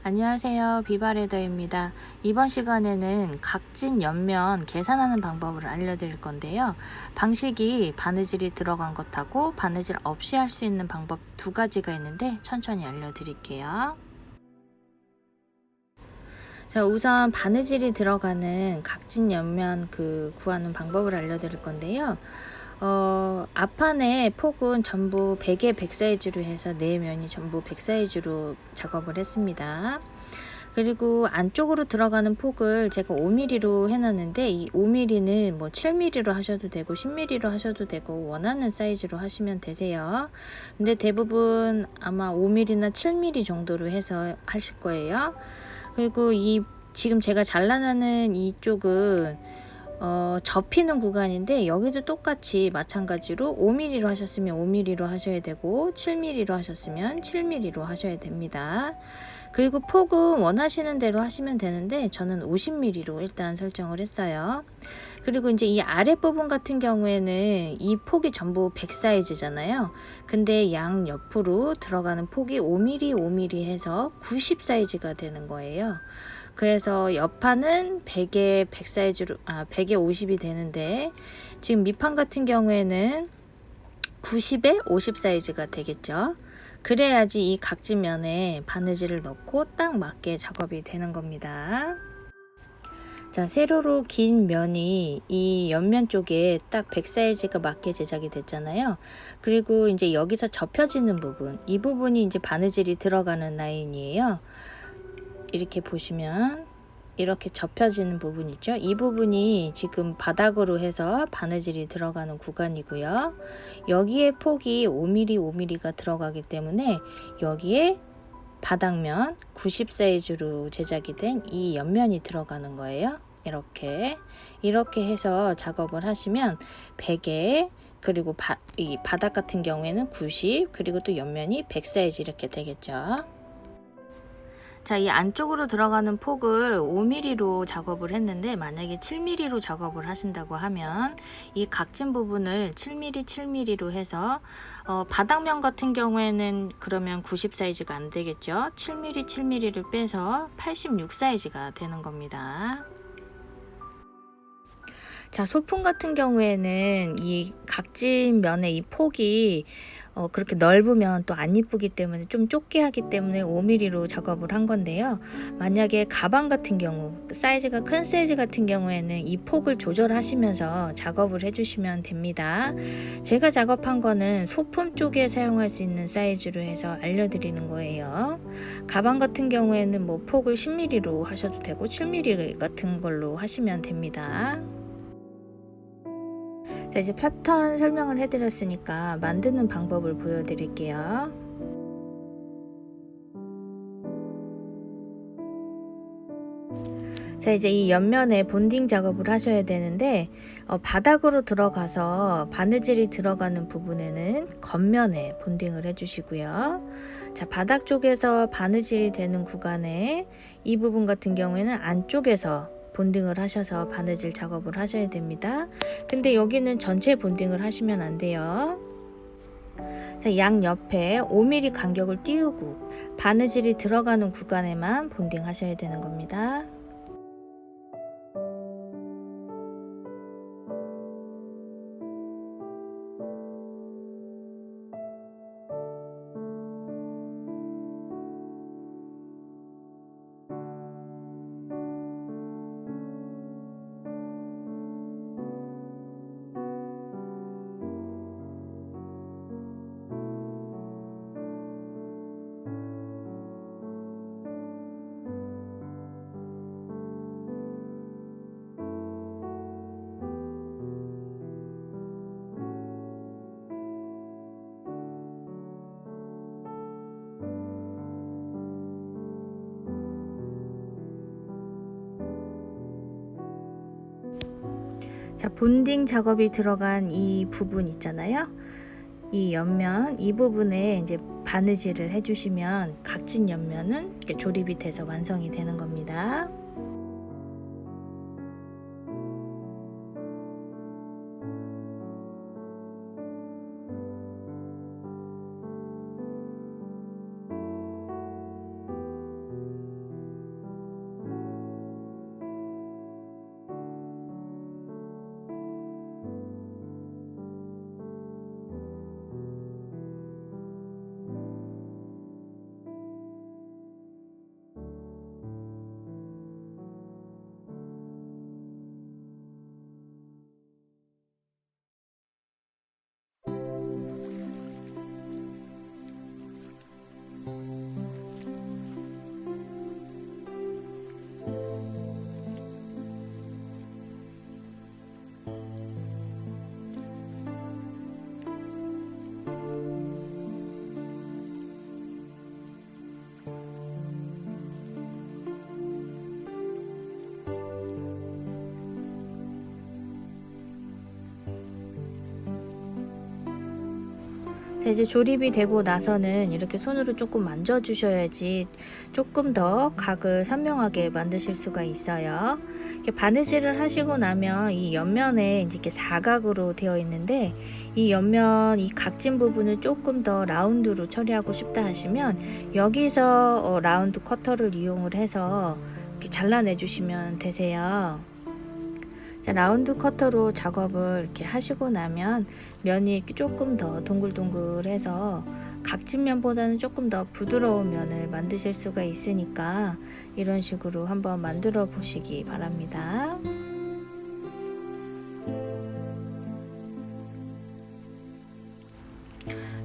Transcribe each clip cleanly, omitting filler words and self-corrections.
안녕하세요. 비바레더입니다. 이번 시간에는 각진 옆면 계산하는 방법을 알려드릴 건데요. 방식이 바느질이 들어간 것하고 바느질 없이 할 수 있는 방법 두 가지가 있는데 천천히 알려드릴게요. 자, 우선 바느질이 들어가는 각진 옆면 구하는 방법을 알려드릴 건데요. 앞판의 폭은 전부 100에 100 사이즈로 해서 네 면이 전부 100 사이즈로 작업을 했습니다. 그리고 안쪽으로 들어가는 폭을 제가 5mm로 해놨는데, 이 5mm는 뭐 7mm로 하셔도 되고 10mm로 하셔도 되고 원하는 사이즈로 하시면 되세요. 근데 대부분 아마 5mm나 7mm 정도로 해서 하실 거예요. 그리고 지금 제가 잘라내는 이쪽은 접히는 구간인데, 여기도 똑같이 마찬가지로 5mm로 하셨으면 5mm로 하셔야 되고 7mm로 하셨으면 7mm로 하셔야 됩니다. 그리고 폭은 원하시는 대로 하시면 되는데 저는 50mm로 일단 설정을 했어요. 그리고 이제 이 아랫부분 같은 경우에는 이 폭이 전부 100 사이즈잖아요. 근데 양 옆으로 들어가는 폭이 5mm 5mm 해서 90 사이즈가 되는 거예요. 그래서 옆판은 100에 100 사이즈로 100에 50이 되는데, 지금 밑판 같은 경우에는 90에 50 사이즈가 되겠죠. 그래야지 이 각지면에 바느질을 넣고 딱 맞게 작업이 되는 겁니다. 자, 세로로 긴 면이 이 옆면 쪽에 딱 100 사이즈가 맞게 제작이 됐잖아요. 그리고 이제 여기서 접혀지는 부분, 이 부분이 이제 바느질이 들어가는 라인이에요. 이렇게 보시면 이렇게 접혀지는 부분 있죠. 이 부분이 지금 바닥으로 해서 바느질이 들어가는 구간이고요. 여기에 폭이 5mm 5mm가 들어가기 때문에 여기에 바닥면 90 사이즈로 제작이 된 이 옆면이 들어가는 거예요. 이렇게 해서 작업을 하시면 100에, 그리고 이 바닥 같은 경우에는 90, 그리고 또 옆면이 100 사이즈 이렇게 되겠죠. 자, 이 안쪽으로 들어가는 폭을 5mm로 작업을 했는데, 만약에 7mm로 작업을 하신다고 하면 이 각진 부분을 7mm 7mm로 해서 바닥면 같은 경우에는 그러면 90 사이즈가 안 되겠죠. 7mm 7mm를 빼서 86 사이즈가 되는 겁니다. 자, 소품 같은 경우에는 이 각진 면의 이 폭이 그렇게 넓으면 또 안 이쁘기 때문에 좀 좁게 하기 때문에 5mm로 작업을 한 건데요. 만약에 가방 같은 경우, 사이즈가 큰 사이즈 같은 경우에는 이 폭을 조절하시면서 작업을 해주시면 됩니다. 제가 작업한 거는 소품 쪽에 사용할 수 있는 사이즈로 해서 알려드리는 거예요. 가방 같은 경우에는 뭐 폭을 10mm로 하셔도 되고 7mm 같은 걸로 하시면 됩니다. 자, 이제 패턴 설명을 해드렸으니까 만드는 방법을 보여드릴게요. 자, 이제 이 옆면에 본딩 작업을 하셔야 되는데, 바닥으로 들어가서 바느질이 들어가는 부분에는 겉면에 본딩을 해주시고요. 자, 바닥 쪽에서 바느질이 되는 구간에 이 부분 같은 경우에는 안쪽에서 본딩을 하셔서 바느질 작업을 하셔야 됩니다. 근데 여기는 전체 본딩을 하시면 안 돼요. 자, 양 옆에 5mm 간격을 띄우고 바느질이 들어가는 구간에만 본딩 하셔야 되는 겁니다. 자, 본딩 작업이 들어간 이 부분 있잖아요. 이 옆면, 이 부분에 이제 바느질을 해주시면 각진 옆면은 이렇게 조립이 돼서 완성이 되는 겁니다. 자, 이제 조립이 되고 나서는 이렇게 손으로 조금 만져 주셔야지 조금 더 각을 선명하게 만드실 수가 있어요. 이렇게 바느질을 하시고 나면 이 옆면에 이렇게 사각으로 되어 있는데, 이 옆면 이 각진 부분을 조금 더 라운드로 처리하고 싶다 하시면 여기서 라운드 커터를 이용을 해서 이렇게 잘라내 주시면 되세요. 자, 라운드 커터로 작업을 이렇게 하시고 나면 면이 이렇게 조금 더 동글동글해서 각진 면보다는 조금 더 부드러운 면을 만드실 수가 있으니까 이런 식으로 한번 만들어 보시기 바랍니다.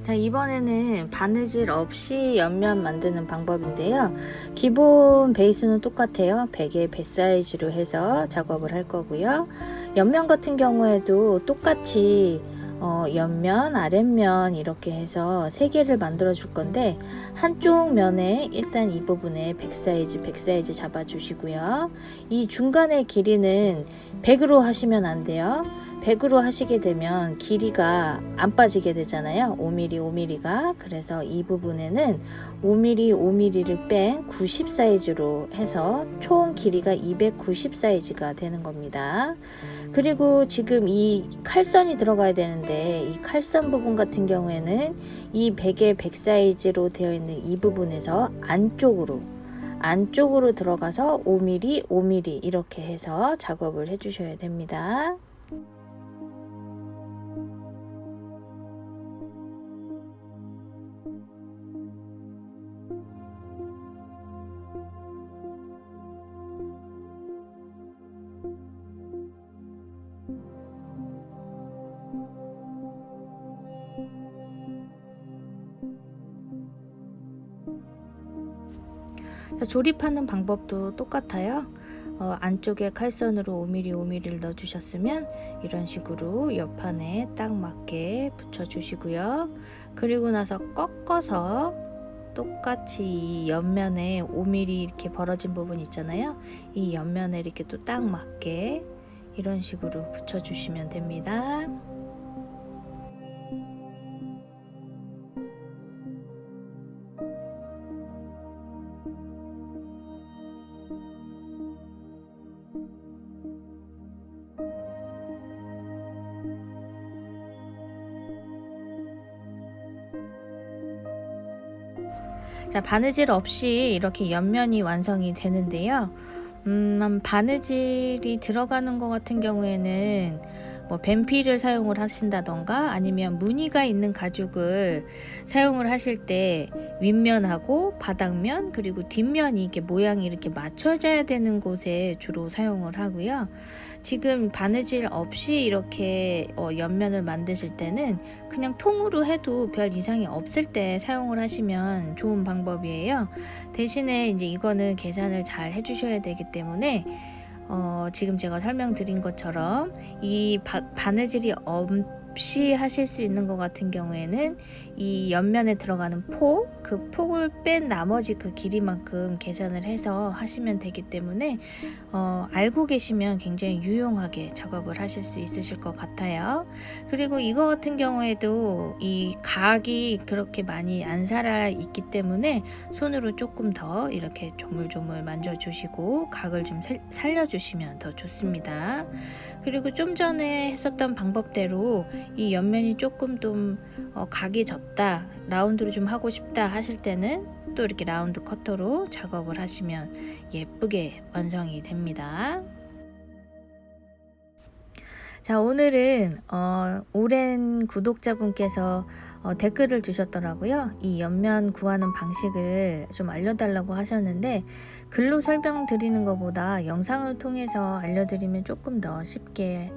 자, 이번에는 바느질 없이 옆면 만드는 방법인데요. 기본 베이스는 똑같아요. 베개 배 사이즈로 해서 작업을 할 거고요. 옆면 같은 경우에도 똑같이 옆면, 아랫면 이렇게 해서 3개를 만들어 줄 건데, 한쪽 면에 일단 이 부분에 백 사이즈 잡아 주시고요. 이 중간의 길이는 100으로 하시면 안 돼요. 100으로 하시게 되면 길이가 안 빠지게 되잖아요. 5mm가. 그래서 이 부분에는 5mm를 뺀 90 사이즈로 해서 총 길이가 290 사이즈가 되는 겁니다. 그리고 지금 이 칼선이 들어가야 되는데, 이 칼선 부분 같은 경우에는 이 베개 100 사이즈로 되어 있는 이 부분에서 안쪽으로 들어가서 5mm 이렇게 해서 작업을 해 주셔야 됩니다. 조립하는 방법도 똑같아요. 안쪽에 칼선으로 5mm를 넣어 주셨으면 이런 식으로 옆판에 딱 맞게 붙여 주시고요. 그리고 나서 꺾어서 똑같이 이 옆면에 5mm 이렇게 벌어진 부분 있잖아요. 이 옆면에 이렇게 또 딱 맞게 이런 식으로 붙여 주시면 됩니다. 자, 바느질 없이 이렇게 옆면이 완성이 되는데요. 바느질이 들어가는 것 같은 경우에는 뭐 뱀피를 사용을 하신다던가 아니면 무늬가 있는 가죽을 사용을 하실 때 윗면하고 바닥면 그리고 뒷면이 이렇게 모양이 이렇게 맞춰져야 되는 곳에 주로 사용을 하고요. 지금 바느질 없이 이렇게 옆면을 만드실 때는 그냥 통으로 해도 별 이상이 없을 때 사용을 하시면 좋은 방법이에요. 대신에 이제 이거는 계산을 잘 해주셔야 되기 때문에 지금 제가 설명드린 것처럼 이 바느질이 없이 하실 수 있는 것 같은 경우에는 이 옆면에 들어가는 그 폭을 뺀 나머지 그 길이만큼 계산을 해서 하시면 되기 때문에 알고 계시면 굉장히 유용하게 작업을 하실 수 있으실 것 같아요. 그리고 이거 같은 경우에도 이 각이 그렇게 많이 안 살아 있기 때문에 손으로 조금 더 이렇게 조물조물 만져주시고 각을 좀 살려주시면 더 좋습니다. 그리고 좀 전에 했었던 방법대로 이 옆면이 조금 좀 각이 졌다, 라운드로 좀 하고 싶다 하실 때는 또 이렇게 라운드 커터로 작업을 하시면 예쁘게 완성이 됩니다. 자, 오늘은 오랜 구독자분께서 댓글을 주셨더라고요. 이 옆면 구하는 방식을 좀 알려달라고 하셨는데, 글로 설명드리는 것보다 영상을 통해서 알려드리면 조금 더 쉽게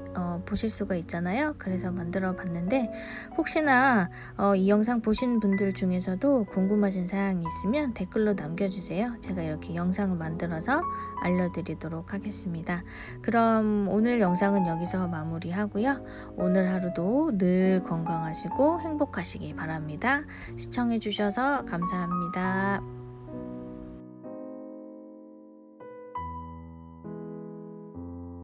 보실 수가 있잖아요. 그래서 만들어 봤는데, 혹시나 이 영상 보신 분들 중에서도 궁금하신 사항이 있으면 댓글로 남겨주세요. 제가 이렇게 영상을 만들어서 알려드리도록 하겠습니다. 그럼 오늘 영상은 여기서 마무리하고요. 오늘 하루도 늘 건강하시고 행복하시기 바랍니다. 시청해주셔서 감사합니다.